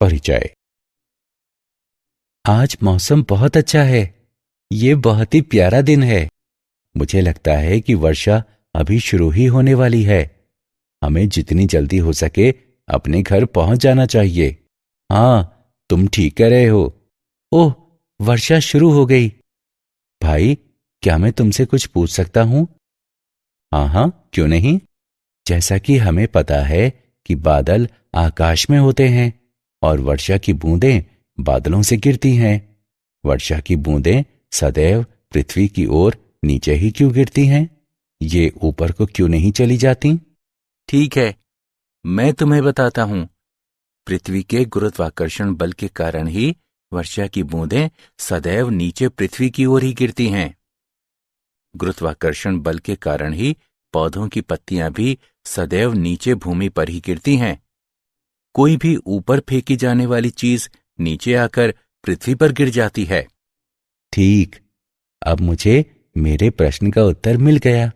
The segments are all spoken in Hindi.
परिचय। आज मौसम बहुत अच्छा है। ये बहुत ही प्यारा दिन है। मुझे लगता है कि वर्षा अभी शुरू ही होने वाली है। हमें जितनी जल्दी हो सके अपने घर पहुंच जाना चाहिए। हाँ, तुम ठीक कह रहे हो। ओह, वर्षा शुरू हो गई। भाई, क्या मैं तुमसे कुछ पूछ सकता हूँ? हाँ हाँ, क्यों नहीं। जैसा कि हमें पता है कि बादल आकाश में होते हैं और वर्षा की बूंदें बादलों से गिरती हैं। वर्षा की बूंदें सदैव पृथ्वी की ओर नीचे ही क्यों गिरती हैं? ये ऊपर को क्यों नहीं चली जाती? ठीक है, मैं तुम्हें बताता हूं। पृथ्वी के गुरुत्वाकर्षण बल के कारण ही वर्षा की बूंदें सदैव नीचे पृथ्वी की ओर ही गिरती हैं। गुरुत्वाकर्षण बल के कारण ही पौधों की पत्तियां भी सदैव नीचे भूमि पर ही गिरती हैं। कोई भी ऊपर फेंकी जाने वाली चीज नीचे आकर पृथ्वी पर गिर जाती है। ठीक, अब मुझे मेरे प्रश्न का उत्तर मिल गया।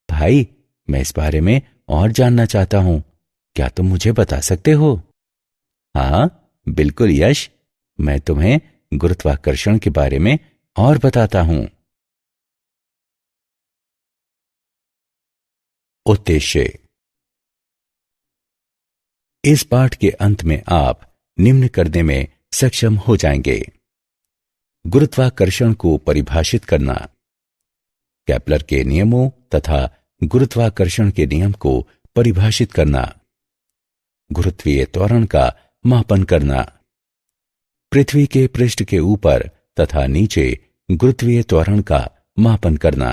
भाई, मैं इस बारे में और जानना चाहता हूं। क्या तुम मुझे बता सकते हो? हाँ, बिल्कुल यश। मैं तुम्हें गुरुत्वाकर्षण के बारे में और बताता हूं। उद्देश्य। इस पाठ के अंत में आप निम्न करने में सक्षम हो जाएंगे। गुरुत्वाकर्षण को परिभाषित करना, केपलर के नियमों तथा गुरुत्वाकर्षण के नियम को परिभाषित करना, गुरुत्वीय त्वरण का मापन करना, पृथ्वी के पृष्ठ के ऊपर तथा नीचे गुरुत्वीय त्वरण का मापन करना,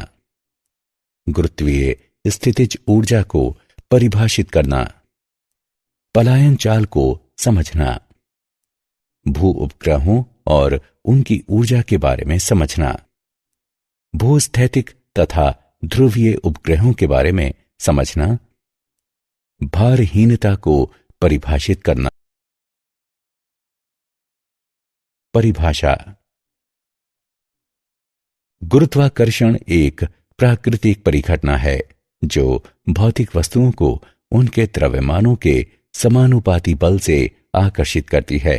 गुरुत्वीय स्थितिज ऊर्जा को परिभाषित करना, पलायन चाल को समझना, भू उपग्रहों और उनकी ऊर्जा के बारे में समझना, भूस्थैतिक तथा ध्रुवीय उपग्रहों के बारे में समझना, भारहीनता को परिभाषित करना। परिभाषा। गुरुत्वाकर्षण एक प्राकृतिक परिघटना है जो भौतिक वस्तुओं को उनके द्रव्यमानों के समानुपाती बल से आकर्षित करती है।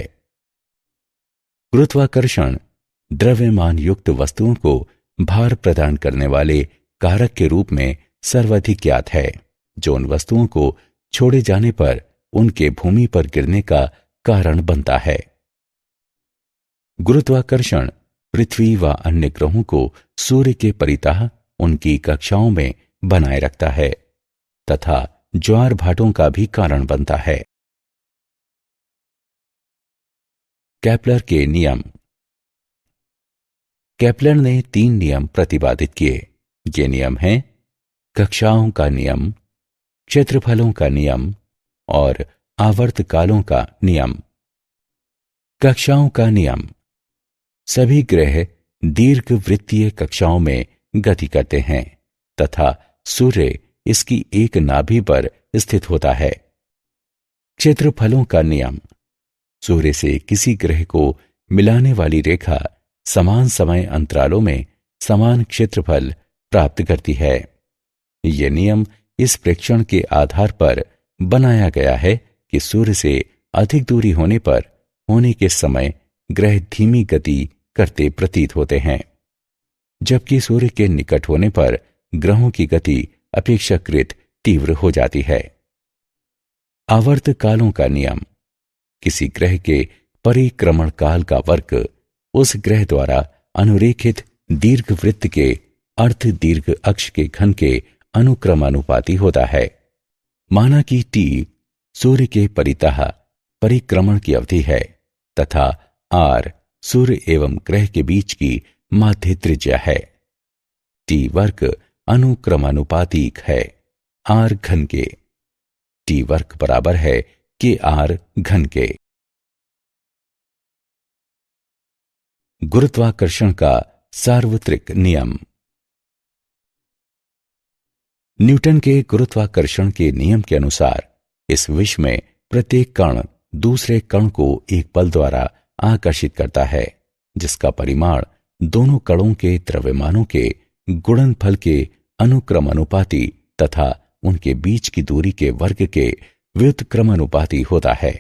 गुरुत्वाकर्षण द्रव्यमान युक्त वस्तुओं को भार प्रदान करने वाले कारक के रूप में सर्वाधिक ज्ञात है, जो उन वस्तुओं को छोड़े जाने पर उनके भूमि पर गिरने का कारण बनता है। गुरुत्वाकर्षण पृथ्वी व अन्य ग्रहों को सूर्य के परितः उनकी कक्षाओं में बनाए रखता है तथा ज्वार भाटों का भी कारण बनता है। केपलर के नियम। केपलर ने 3 नियम प्रतिपादित किए। ये नियम हैं कक्षाओं का नियम, क्षेत्रफलों का नियम और आवर्तकालों का नियम। कक्षाओं का नियम। सभी ग्रह दीर्घवृत्तीय कक्षाओं में गति करते हैं तथा सूर्य इसकी एक नाभि पर स्थित होता है। क्षेत्रफलों का नियम। सूर्य से किसी ग्रह को मिलाने वाली रेखा समान समय अंतरालों में समान क्षेत्रफल प्राप्त करती है। यह नियम इस प्रेक्षण के आधार पर बनाया गया है कि सूर्य से अधिक दूरी होने पर होने के समय ग्रह धीमी गति करते प्रतीत होते हैं, जबकि सूर्य के निकट होने पर ग्रहों की गति अपेक्षाकृत तीव्र हो जाती है। आवर्तकालों का नियम। किसी ग्रह के परिक्रमण काल का वर्ग उस ग्रह द्वारा अनुरेखित दीर्घवृत्त के अर्ध दीर्घ अक्ष के घन के अनुक्रमानुपाती होता है। माना कि टी सूर्य के परितः परिक्रमण की अवधि है तथा आर सूर्य एवं ग्रह के बीच की माध्य त्रिज्या है। टी वर्ग अनुक्रमानुपातिक है आर घन के। टी वर्ग बराबर है के आर घन के। गुरुत्वाकर्षण का सार्वत्रिक नियम। न्यूटन के गुरुत्वाकर्षण के नियम के अनुसार इस विश्व में प्रत्येक कण दूसरे कण को एक बल द्वारा आकर्षित करता है, जिसका परिमाण दोनों कणों के द्रव्यमानों के गुणनफल के अनुक्रमानुपाती तथा उनके बीच की दूरी के वर्ग के व्युत्क्रमानुपाती होता है।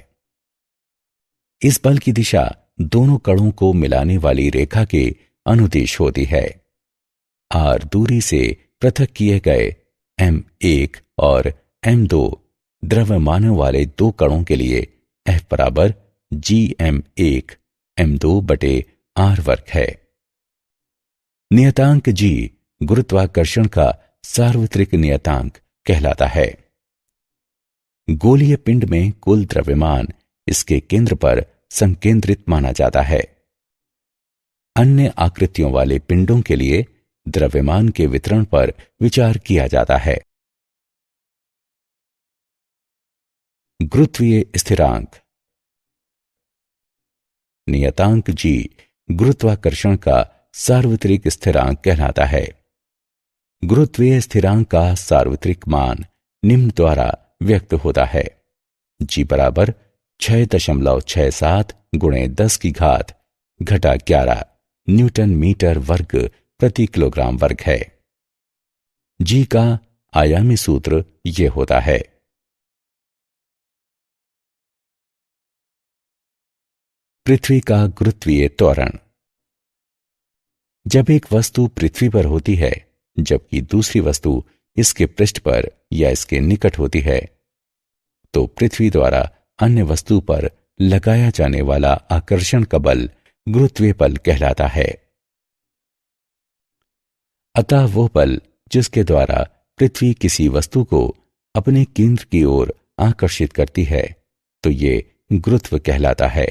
इस बल की दिशा दोनों कणों को मिलाने वाली रेखा के अनुदिश होती है। r दूरी से पृथक किए गए m1 और m2 द्रव्यमानों वाले दो कणों के लिए F बराबर gm1 m2 बटे r वर्ग है। नियतांक g गुरुत्वाकर्षण का सार्वत्रिक नियतांक कहलाता है। गोलीय पिंड में कुल द्रव्यमान इसके केंद्र पर संकेंद्रित माना जाता है। अन्य आकृतियों वाले पिंडों के लिए द्रव्यमान के वितरण पर विचार किया जाता है। गुरुत्वीय स्थिरांक। नियतांक g गुरुत्वाकर्षण का सार्वत्रिक स्थिरांक कहलाता है। गुरुत्वीय स्थिरांक का सार्वत्रिक मान निम्न द्वारा व्यक्त होता है। g बराबर 6.67 गुणे 10 की घात घटा 11 न्यूटन मीटर वर्ग प्रति किलोग्राम वर्ग है। g का आयामी सूत्र यह होता है। पृथ्वी का गुरुत्वीय त्वरण। जब एक वस्तु पृथ्वी पर होती है जबकि दूसरी वस्तु इसके पृष्ठ पर या इसके निकट होती है, तो पृथ्वी द्वारा अन्य वस्तु पर लगाया जाने वाला आकर्षण का बल गुरुत्वीय बल कहलाता है। अतः वो बल जिसके द्वारा पृथ्वी किसी वस्तु को अपने केंद्र की ओर आकर्षित करती है, तो ये गुरुत्व कहलाता है।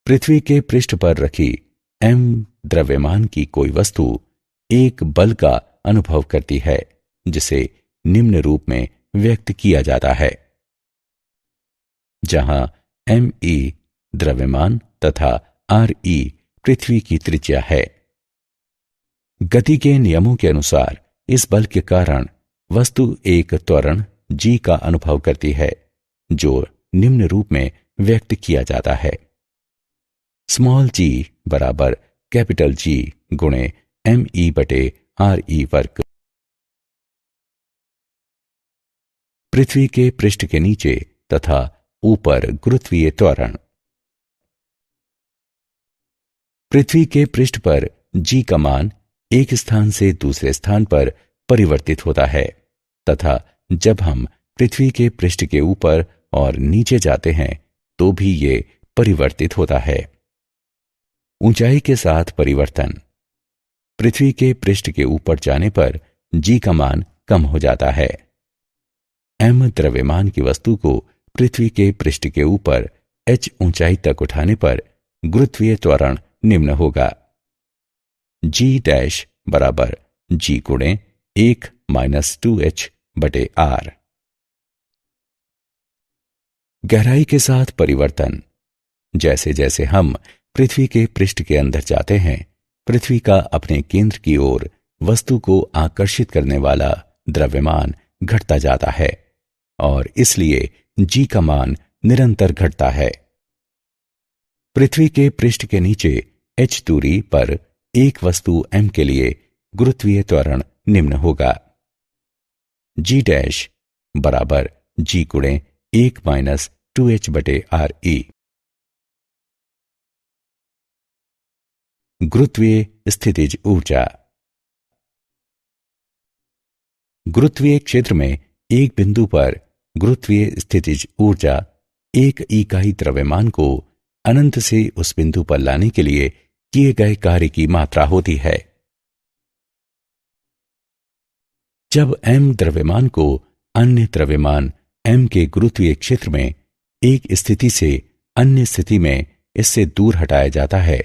पृथ्वी के पृष्ठ पर रखी m द्रव्यमान की कोई वस्तु एक बल का अनुभव करती है, जिसे निम्न रूप में व्यक्त किया जाता है, जहां me द्रव्यमान तथा re पृथ्वी की त्रिज्या है। गति के नियमों के अनुसार इस बल के कारण वस्तु एक त्वरण g का अनुभव करती है, जो निम्न रूप में व्यक्त किया जाता है। स्मॉल g बराबर कैपिटल G गुणे me बटे re वर्ग। पृथ्वी के पृष्ठ के नीचे तथा ऊपर गुरुत्वीय त्वरण। पृथ्वी के पृष्ठ पर g का मान एक स्थान से दूसरे स्थान पर परिवर्तित होता है, तथा जब हम पृथ्वी के पृष्ठ के ऊपर और नीचे जाते हैं तो भी ये परिवर्तित होता है। ऊंचाई के साथ परिवर्तन। पृथ्वी के पृष्ठ के ऊपर जाने पर g का मान कम हो जाता है। m द्रव्यमान की वस्तु को पृथ्वी के पृष्ठ के ऊपर h ऊंचाई तक उठाने पर गुरुत्वीय त्वरण निम्न होगा। g डैश बराबर g गुणे 1 माइनस 2h बटे r। गहराई के साथ परिवर्तन। जैसे जैसे हम पृथ्वी के पृष्ठ के अंदर जाते हैं, पृथ्वी का अपने केंद्र की ओर वस्तु को आकर्षित करने वाला द्रव्यमान घटता जाता है और इसलिए g का मान निरंतर घटता है। पृथ्वी के पृष्ठ के नीचे h दूरी पर एक वस्तु m के लिए गुरुत्वीय त्वरण निम्न होगा। g डैश बराबर g गुणे 1 माइनस 2h बटे re। गुरुत्वीय स्थितिज ऊर्जा। गुरुत्वीय क्षेत्र में एक बिंदु पर गुरुत्वीय स्थितिज ऊर्जा एक इकाई द्रव्यमान को अनंत से उस बिंदु पर लाने के लिए किए गए कार्य की मात्रा होती है। जब m द्रव्यमान को अन्य द्रव्यमान m के गुरुत्वीय क्षेत्र में एक स्थिति से अन्य स्थिति में इससे दूर हटाया जाता है,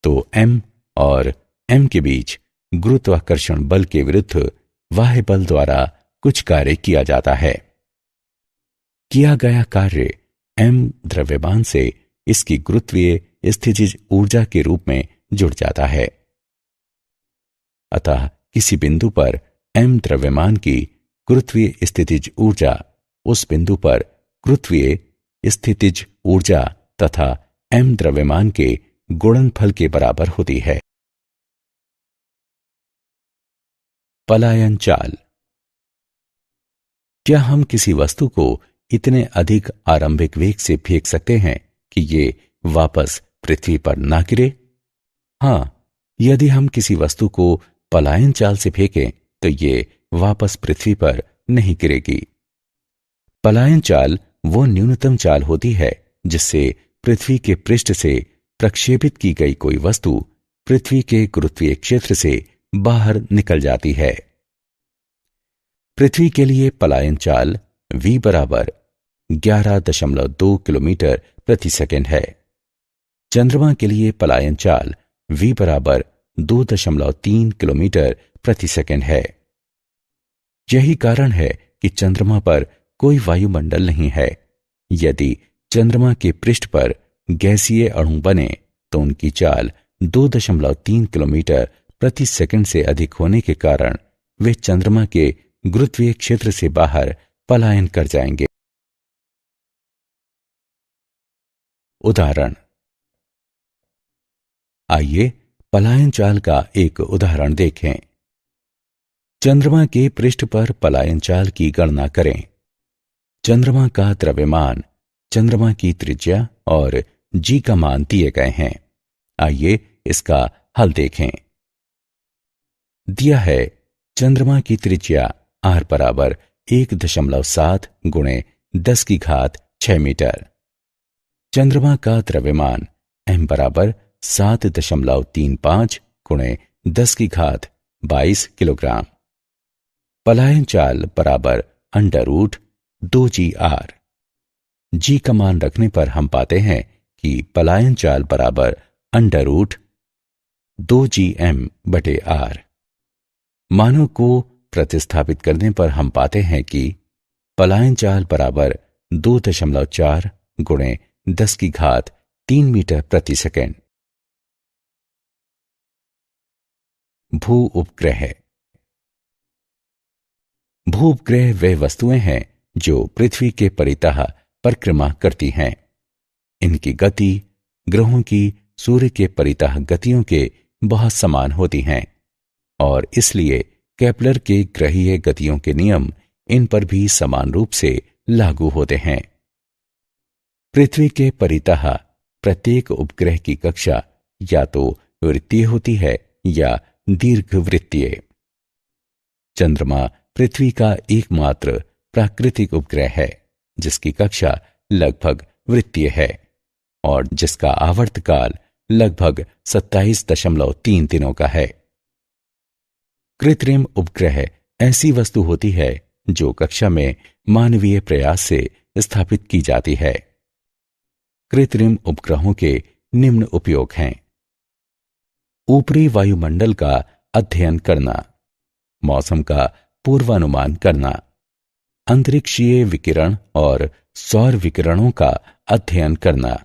तो m और m के बीच गुरुत्वाकर्षण बल के विरुद्ध बाह्य बल द्वारा कुछ कार्य किया जाता है। किया गया कार्य m द्रव्यमान से इसकी गुरुत्वीय स्थितिज ऊर्जा के रूप में जुड़ जाता है। अतः किसी बिंदु पर m द्रव्यमान की गुरुत्वीय स्थितिज ऊर्जा उस बिंदु पर गुरुत्वीय स्थितिज ऊर्जा तथा m द्रव्यमान के गुणनफल के बराबर होती है। पलायन चाल। क्या हम किसी वस्तु को इतने अधिक आरंभिक वेग से फेंक सकते हैं कि ये वापस पृथ्वी पर ना गिरे? हाँ, यदि हम किसी वस्तु को पलायन चाल से फेंकें तो ये वापस पृथ्वी पर नहीं गिरेगी। पलायन चाल वो न्यूनतम चाल होती है जिससे पृथ्वी के पृष्ठ से प्रक्षेपित की गई कोई वस्तु पृथ्वी के गुरुत्वीय क्षेत्र से बाहर निकल जाती है। पृथ्वी के लिए पलायन चाल v बराबर 11.2 किलोमीटर प्रति सेकंड है। चंद्रमा के लिए पलायन चाल v बराबर 2.3 किलोमीटर प्रति सेकंड है। यही कारण है कि चंद्रमा पर कोई वायुमंडल नहीं है। यदि चंद्रमा के पृष्ठ पर गैसीय अणु बने तो उनकी चाल 2.3 किलोमीटर प्रति सेकंड से अधिक होने के कारण वे चंद्रमा के गुरुत्वीय क्षेत्र से बाहर पलायन कर जाएंगे। उदाहरण। आइए पलायन चाल का एक उदाहरण देखें। चंद्रमा के पृष्ठ पर पलायन चाल की गणना करें। चंद्रमा का द्रव्यमान, चंद्रमा की त्रिज्या और जी का मान दिए गए हैं। आइए इसका हल देखें। दिया है चंद्रमा की त्रिज्या r बराबर 1.7 गुणे 10 की घात 6 मीटर। चंद्रमा का द्रव्यमान m बराबर 7.35 गुणे 10 की घात 22 किलोग्राम। पलायन चाल बराबर √2gr। जी का मान रखने पर हम पाते हैं कि पलायन चाल बराबर √2gm/r। मानों को प्रतिस्थापित करने पर हम पाते हैं कि पलायन चाल बराबर 2.4 गुणे 10 की घात 3 मीटर प्रति सेकंड। भू उपग्रह। भू उपग्रह वे वस्तुएं हैं जो पृथ्वी के परितः परिक्रमा करती हैं। इनकी गति ग्रहों की सूर्य के परितः गतियों के बहुत समान होती हैं और इसलिए केपलर के ग्रहीय गतियों के नियम इन पर भी समान रूप से लागू होते हैं। पृथ्वी के परितः प्रत्येक उपग्रह की कक्षा या तो वृत्तीय होती है या दीर्घवृत्तीय। चंद्रमा पृथ्वी का एकमात्र प्राकृतिक उपग्रह है जिसकी कक्षा लगभग वृत्तीय है और जिसका आवर्तकाल लगभग 27.3 दिनों का है। कृत्रिम उपग्रह ऐसी वस्तु होती है जो कक्षा में मानवीय प्रयास से स्थापित की जाती है। कृत्रिम उपग्रहों के निम्न उपयोग हैं। ऊपरी वायुमंडल का अध्ययन करना, मौसम का पूर्वानुमान करना, अंतरिक्षीय विकिरण और सौर विकिरणों का अध्ययन करना,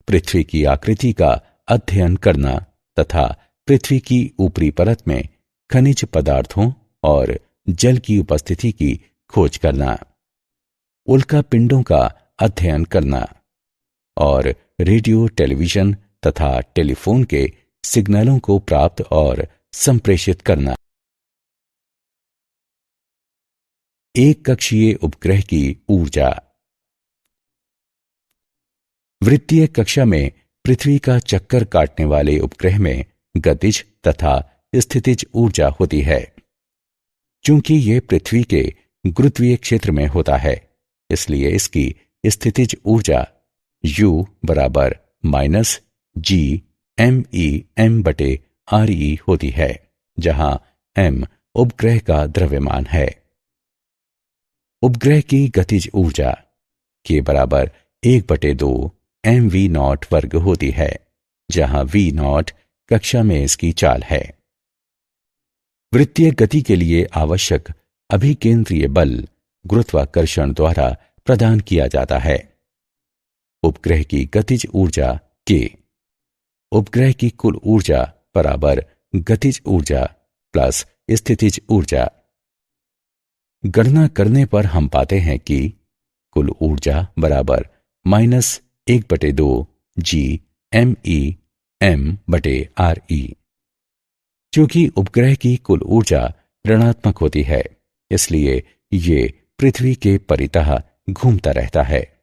पृथ्वी की आकृति का अध्ययन करना तथा पृथ्वी की ऊपरी परत में खनिज पदार्थों और जल की उपस्थिति की खोज करना, उल्का पिंडों का अध्ययन करना और रेडियो, टेलीविजन तथा टेलीफोन के सिग्नलों को प्राप्त और संप्रेषित करना। एक कक्षीय उपग्रह की ऊर्जा। वृत्तीय कक्षा में पृथ्वी का चक्कर काटने वाले उपग्रह में गतिज तथा स्थितिज ऊर्जा होती है। चूंकि यह पृथ्वी के गुरुत्वीय क्षेत्र में होता है इसलिए इसकी स्थितिज ऊर्जा U बराबर -GMEM/RE होती है, जहां M उपग्रह का द्रव्यमान है। उपग्रह की गतिज ऊर्जा के बराबर 1/2 mv0 वर्ग होती है, जहां v0 कक्षा में इसकी चाल है। वृत्तीय गति के लिए आवश्यक अभिकेंद्रीय बल गुरुत्वाकर्षण द्वारा प्रदान किया जाता है। उपग्रह की गतिज ऊर्जा K उपग्रह की कुल ऊर्जा बराबर गतिज ऊर्जा प्लस स्थितिज ऊर्जा। गणना करने पर हम पाते हैं कि कुल ऊर्जा बराबर -1/2 GMEM/RE। चूंकि उपग्रह की कुल ऊर्जा ऋणात्मक होती है इसलिए ये पृथ्वी के परितः घूमता रहता है।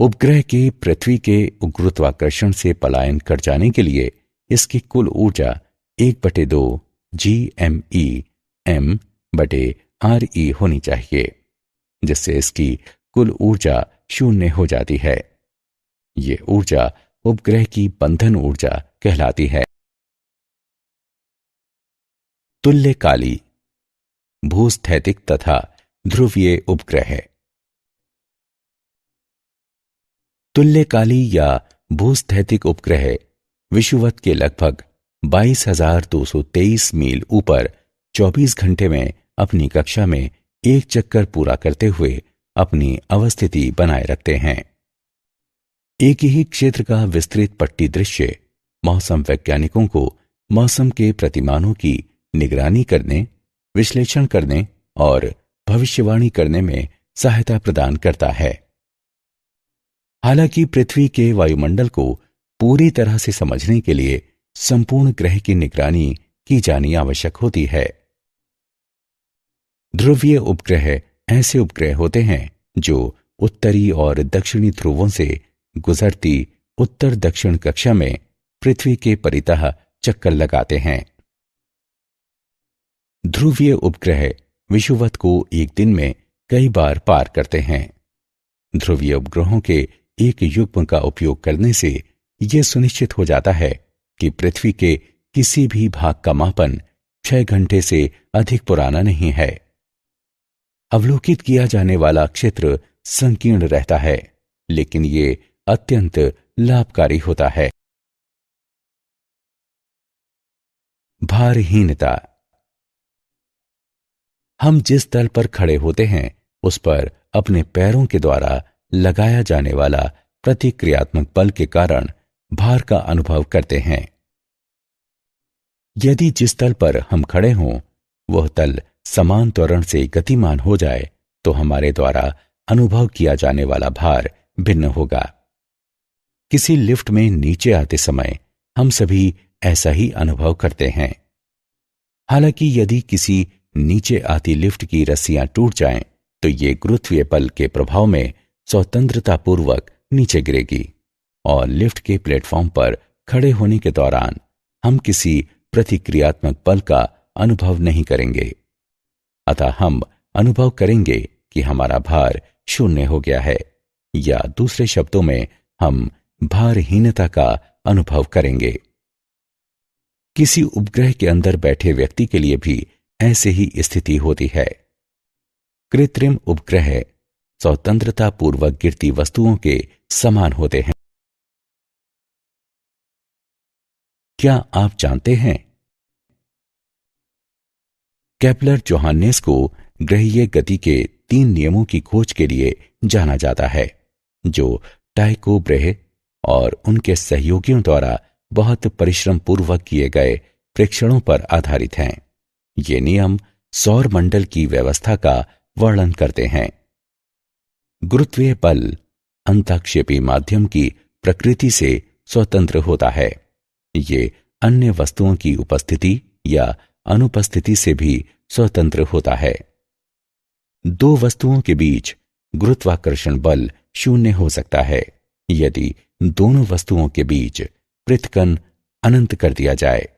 उपग्रह के पृथ्वी के गुरुत्वाकर्षण से पलायन कर जाने के लिए इसकी कुल ऊर्जा 1/2 GME/m/RE होनी चाहिए, जिससे इसकी कुल ऊर्जा 0 हो जाती है। ये ऊर्जा उपग्रह की बंधन ऊर्जा कहलाती है। तुल्यकाली, भूस्थैतिक तथा ध्रुवीय उपग्रह। तुल्यकाली या भूस्थैतिक उपग्रह विषुवत के लगभग 22,223 मील ऊपर 24 घंटे में अपनी कक्षा में एक चक्कर पूरा करते हुए अपनी अवस्थिति बनाए रखते हैं। एक ही क्षेत्र का विस्तृत पट्टी दृश्य मौसम वैज्ञानिकों को मौसम के प्रतिमानों की निगरानी करने, विश्लेषण करने और भविष्यवाणी करने में सहायता प्रदान करता है। हालांकि पृथ्वी के वायुमंडल को पूरी तरह से समझने के लिए संपूर्ण ग्रह की निगरानी की जानी आवश्यक होती है। ध्रुवीय उपग्रह ऐसे उपग्रह होते हैं जो उत्तरी और दक्षिणी ध्रुवों से गुजरती उत्तर दक्षिण कक्षा में पृथ्वी के परितः चक्कर लगाते हैं। ध्रुवीय उपग्रह विषुवत को एक दिन में कई बार पार करते हैं। ध्रुवीय उपग्रहों के एक युग्म का उपयोग करने से यह सुनिश्चित हो जाता है कि पृथ्वी के किसी भी भाग का मापन 6 घंटे से अधिक पुराना नहीं है। अवलोकित किया जाने वाला क्षेत्र संकीर्ण रहता है, लेकिन ये अत्यंत लाभकारी होता है। भारहीनता। हम जिस तल पर खड़े होते हैं उस पर अपने पैरों के द्वारा लगाया जाने वाला प्रतिक्रियात्मक बल के कारण भार का अनुभव करते हैं। यदि जिस तल पर हम खड़े हों वह तल समान त्वरण से गतिमान हो जाए तो हमारे द्वारा अनुभव किया जाने वाला भार भिन्न होगा। किसी लिफ्ट में नीचे आते समय हम सभी ऐसा ही अनुभव करते हैं। हालांकि यदि किसी नीचे आती लिफ्ट की रस्सियां टूट जाएं तो ये गुरुत्वीय बल के प्रभाव में स्वतंत्रतापूर्वक नीचे गिरेगी और लिफ्ट के प्लेटफॉर्म पर खड़े होने के दौरान हम किसी प्रतिक्रियात्मक बल का अनुभव नहीं करेंगे। अतः हम अनुभव करेंगे कि हमारा भार 0 हो गया है, या दूसरे शब्दों में हम भारहीनता का अनुभव करेंगे। किसी उपग्रह के अंदर बैठे व्यक्ति के लिए भी ऐसे ही स्थिति होती है। कृत्रिम उपग्रह स्वतंत्रतापूर्वक गिरती वस्तुओं के समान होते हैं। क्या आप जानते हैं केपलर जोहान्नेस को ग्रहीय गति के 3 नियमों की खोज के लिए जाना जाता है, जो टाइको ब्रेहे और उनके सहयोगियों द्वारा बहुत परिश्रम पूर्वक किए गए प्रेक्षणों पर आधारित हैं। ये नियम सौर मंडल की व्यवस्था का वर्णन करते हैं। गुरुत्वीय बल अंतःक्षेपी माध्यम की प्रकृति से स्वतंत्र होता है। ये अन्य वस्तुओं की उपस्थिति या अनुपस्थिति से भी स्वतंत्र होता है। 2 वस्तुओं के बीच गुरुत्वाकर्षण बल 0 हो सकता है यदि दोनों वस्तुओं के बीच पृथक्कन अनंत कर दिया जाए।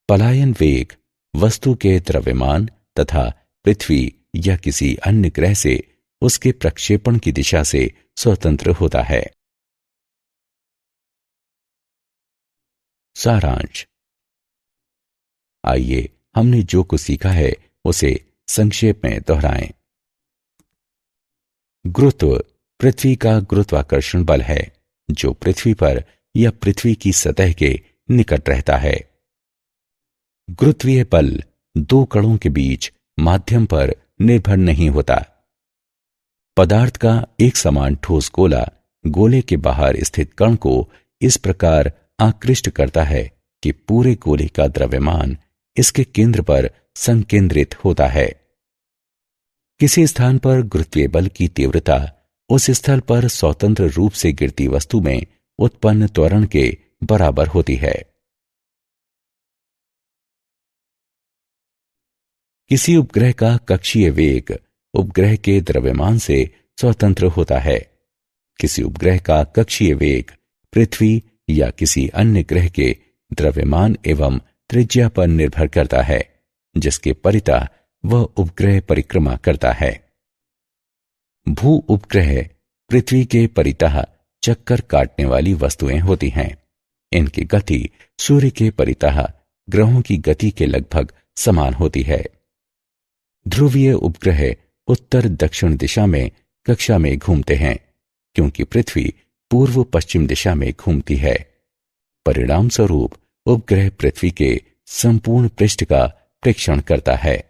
पलायन वेग वस्तु के द्रव्यमान तथा पृथ्वी या किसी अन्य ग्रह से उसके प्रक्षेपण की दिशा से स्वतंत्र होता है। सारांश। आइए हमने जो कुछ सीखा है उसे संक्षेप में दोहराएं। गुरुत्व पृथ्वी का गुरुत्वाकर्षण बल है जो पृथ्वी पर या पृथ्वी की सतह के निकट रहता है। गुरुत्वीय बल 2 कणों के बीच माध्यम पर निर्भर नहीं होता। पदार्थ का एक समान ठोस गोला गोले के बाहर स्थित कण को इस प्रकार आकृष्ट करता है कि पूरे गोले का द्रव्यमान इसके केंद्र पर संकेंद्रित होता है। किसी स्थान पर गुरुत्वीय बल की तीव्रता उस स्थल पर स्वतंत्र रूप से गिरती वस्तु में उत्पन्न त्वरण के बराबर होती है। किसी उपग्रह का कक्षीय वेग उपग्रह के द्रव्यमान से स्वतंत्र होता है। किसी उपग्रह का कक्षीय वेग पृथ्वी या किसी अन्य ग्रह के द्रव्यमान एवं त्रिज्या पर निर्भर करता है, जिसके परितः वह उपग्रह परिक्रमा करता है। भू उपग्रह पृथ्वी के परितः चक्कर काटने वाली वस्तुएं होती हैं। इनकी गति सूर्य के परितः ग्रहों की गति के लगभग समान होती है। ध्रुवीय उपग्रह उत्तर दक्षिण दिशा में कक्षा में घूमते हैं, क्योंकि पृथ्वी पूर्व पश्चिम दिशा में घूमती है। परिणाम स्वरूप उपग्रह पृथ्वी के संपूर्ण पृष्ठ का प्रेक्षण करता है।